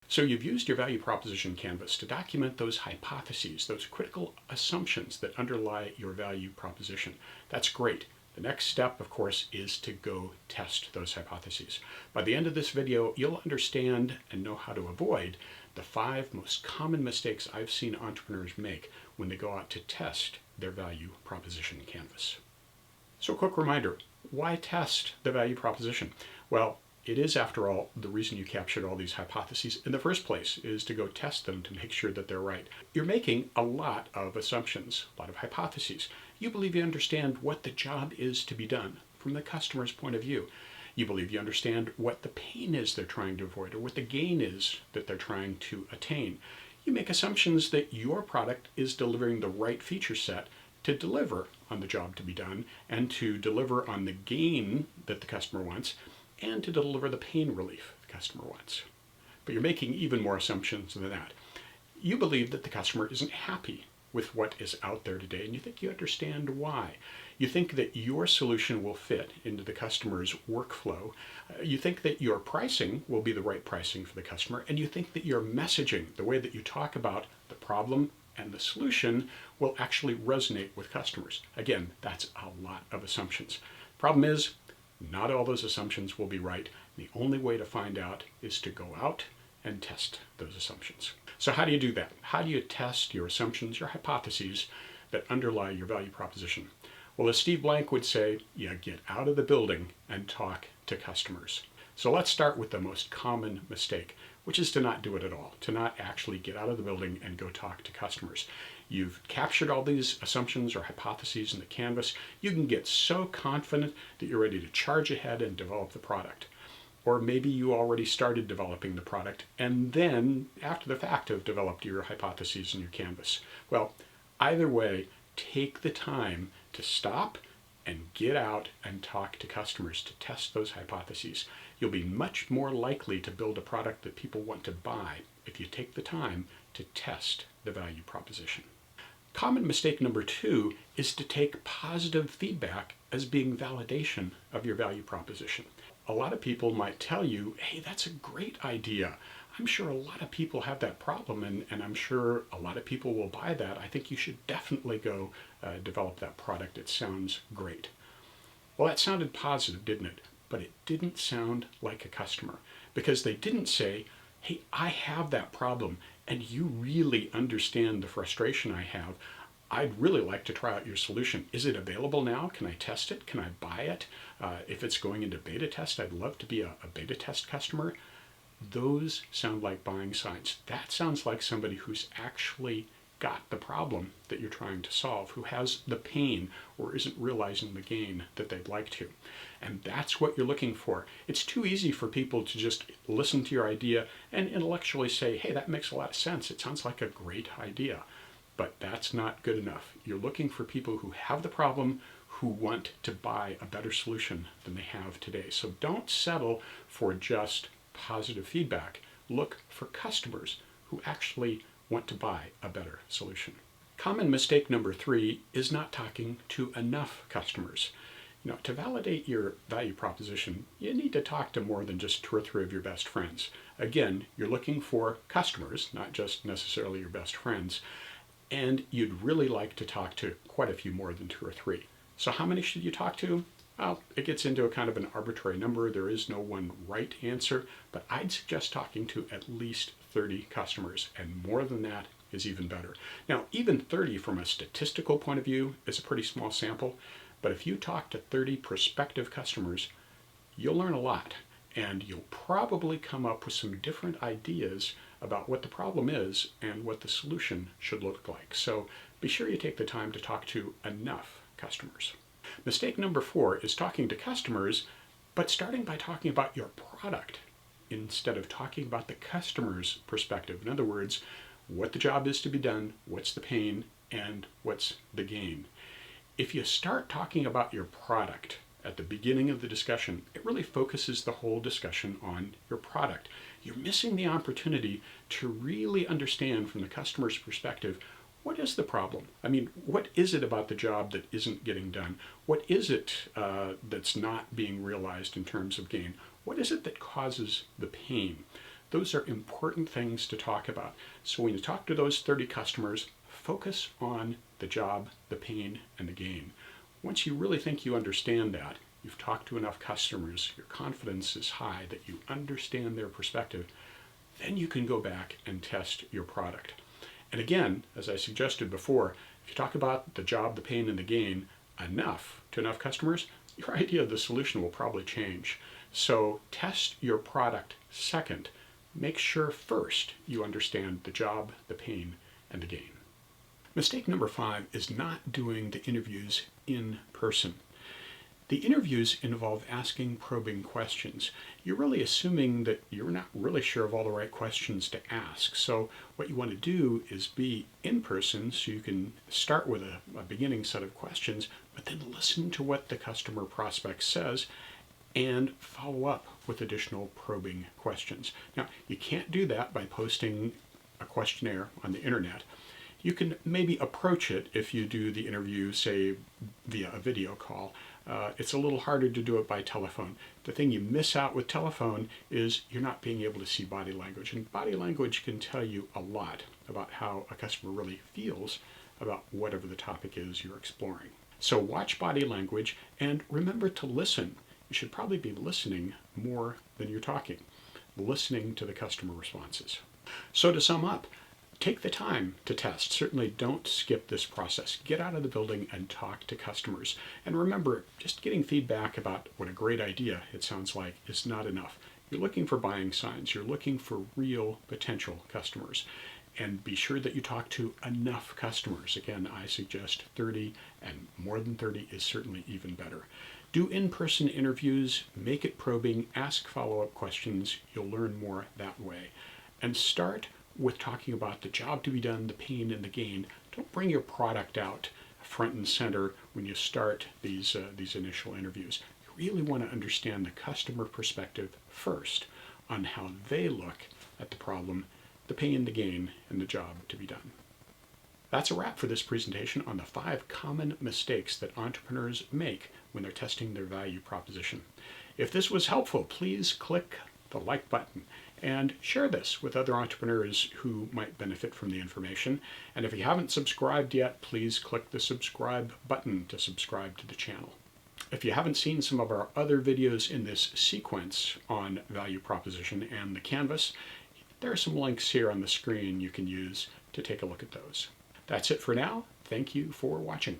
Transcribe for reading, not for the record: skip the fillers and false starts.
So you've used your value proposition canvas to document those hypotheses, those critical assumptions that underlie your value proposition. That's great. The next step, of course, is to go test those hypotheses. By the end of this video, you'll understand and know how to avoid the 5 most common mistakes I've seen entrepreneurs make when they go out to test their value proposition canvas. So a quick reminder, why test the value proposition? Well, it is, after all, the reason you captured all these hypotheses in the first place is to go test them to make sure that they're right. You're making a lot of assumptions, a lot of hypotheses. You believe you understand what the job is to be done from the customer's point of view. You believe you understand what the pain is they're trying to avoid or what the gain is that they're trying to attain. You make assumptions that your product is delivering the right feature set to deliver on the job to be done and to deliver on the gain that the customer wants and to deliver the pain relief the customer wants. But you're making even more assumptions than that. You believe that the customer isn't happy with what is out there today, and you think you understand why. You think that your solution will fit into the customer's workflow. You think that your pricing will be the right pricing for the customer, and you think that your messaging, the way that you talk about the problem and the solution, will actually resonate with customers. Again, that's a lot of assumptions. Problem is, not all those assumptions will be right. The only way to find out is to go out and test those assumptions. So how do you do that? How do you test your assumptions, your hypotheses that underlie your value proposition? Well, as Steve Blank would say, you get out of the building and talk to customers. So let's start with the most common mistake, which is to not do it at all, to not actually get out of the building and go talk to customers. You've captured all these assumptions or hypotheses in the canvas. You can get so confident that you're ready to charge ahead and develop the product. Or maybe you already started developing the product and then, after the fact, have developed your hypotheses in your canvas. Well, either way, take the time to stop and get out and talk to customers to test those hypotheses. You'll be much more likely to build a product that people want to buy if you take the time to test the value proposition. Common mistake number 2 is to take positive feedback as being validation of your value proposition. A lot of people might tell you, hey, that's a great idea. I'm sure a lot of people have that problem and I'm sure a lot of people will buy that. I think you should definitely go develop that product. It sounds great. Well, that sounded positive, didn't it? But it didn't sound like a customer because they didn't say, hey, I have that problem and you really understand the frustration I have. I'd really like to try out your solution. Is it available now? Can I test it? Can I buy it? If it's going into beta test, I'd love to be a beta test customer. Those sound like buying signs. That sounds like somebody who's actually got the problem that you're trying to solve, who has the pain or isn't realizing the gain that they'd like to. And that's what you're looking for. It's too easy for people to just listen to your idea and intellectually say, hey, that makes a lot of sense. It sounds like a great idea. But that's not good enough. You're looking for people who have the problem, who want to buy a better solution than they have today. So don't settle for just positive feedback. Look for customers who actually want to buy a better solution. Common mistake number 3 is not talking to enough customers. To validate your value proposition, you need to talk to more than just 2 or 3 of your best friends. Again, you're looking for customers, not just necessarily your best friends, and you'd really like to talk to quite a few more than 2 or 3. So how many should you talk to? Well, it gets into a kind of an arbitrary number. There is no one right answer, but I'd suggest talking to at least 30 customers, and more than that is even better. Now, even 30 from a statistical point of view is a pretty small sample, but if you talk to 30 prospective customers, you'll learn a lot, and you'll probably come up with some different ideas about what the problem is and what the solution should look like. So be sure you take the time to talk to enough customers. Mistake number 4 is talking to customers, but starting by talking about your product instead of talking about the customer's perspective. In other words, what the job is to be done, what's the pain, and what's the gain. If you start talking about your product at the beginning of the discussion, it really focuses the whole discussion on your product. You're missing the opportunity to really understand from the customer's perspective, what is the problem? I mean, what is it about the job that isn't getting done? What is it that's not being realized in terms of gain? What is it that causes the pain? Those are important things to talk about. So when you talk to those 30 customers, focus on the job, the pain, and the gain. Once you really think you understand that, you've talked to enough customers, your confidence is high that you understand their perspective, then you can go back and test your product. And again, as I suggested before, if you talk about the job, the pain, and the gain enough to enough customers, your idea of the solution will probably change. So test your product second. Make sure first you understand the job, the pain, and the gain. Mistake number 5 is not doing the interviews in person. The interviews involve asking probing questions. You're really assuming that you're not really sure of all the right questions to ask. So what you want to do is be in person so you can start with a beginning set of questions, but then listen to what the customer prospect says and follow up with additional probing questions. Now, you can't do that by posting a questionnaire on the internet. You can maybe approach it if you do the interview, say, via a video call. It's a little harder to do it by telephone. The thing you miss out with telephone is you're not being able to see body language. And body language can tell you a lot about how a customer really feels about whatever the topic is you're exploring. So watch body language and remember to listen. You should probably be listening more than you're talking, listening to the customer responses. So to sum up, take the time to test. Certainly don't skip this process. Get out of the building and talk to customers. And remember, just getting feedback about what a great idea it sounds like is not enough. You're looking for buying signs. You're looking for real potential customers. And be sure that you talk to enough customers. Again, I suggest 30, and more than 30 is certainly even better. Do in-person interviews, make it probing, ask follow-up questions. You'll learn more that way. And start with talking about the job to be done, the pain and the gain. Don't bring your product out front and center when you start these initial interviews. You really want to understand the customer perspective first on how they look at the problem, the pain, the gain, and the job to be done. That's a wrap for this presentation on the 5 common mistakes that entrepreneurs make when they're testing their value proposition. If this was helpful, please click the like button and share this with other entrepreneurs who might benefit from the information. And if you haven't subscribed yet, please click the subscribe button to subscribe to the channel. If you haven't seen some of our other videos in this sequence on value proposition and the canvas, there are some links here on the screen you can use to take a look at those. That's it for now. Thank you for watching.